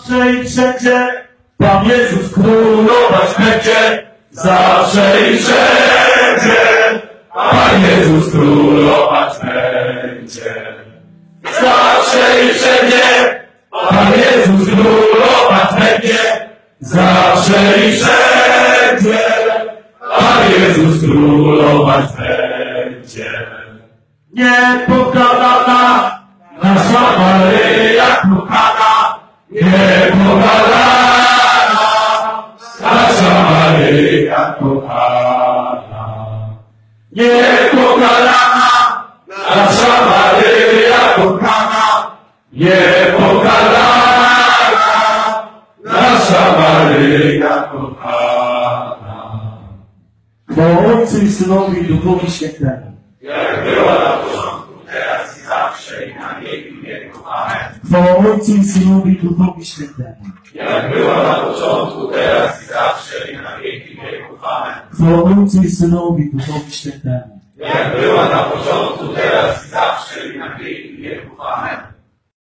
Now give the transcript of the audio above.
zawsze i wszędzie. Pan Jezus królować będzie, zawsze i wszędzie. Pan Jezus królować będzie, zawsze i wszędzie. Pan Jezus królować będzie, zawsze i wszędzie. Pan Jezus królować będzie. Niepokalana nasza Maryja kochana, niepokalana nasza Maryja kochana, niepokalana nasza Maryja kochana, niepokalana nasza Maryja kochana. Chwała Ojcu i Synowi i Duchowi Świętemu, jak była na początku, teraz i zawsze, i na wieki wieków. Amen. chwała Ojcu i Synowi i Duchowi Świętemu, Jak była na początku, teraz i zawsze, i na wieki wieków. Amen. chwała Ojcu i Synowi i Duchowi Świętemu, Jak była na początku,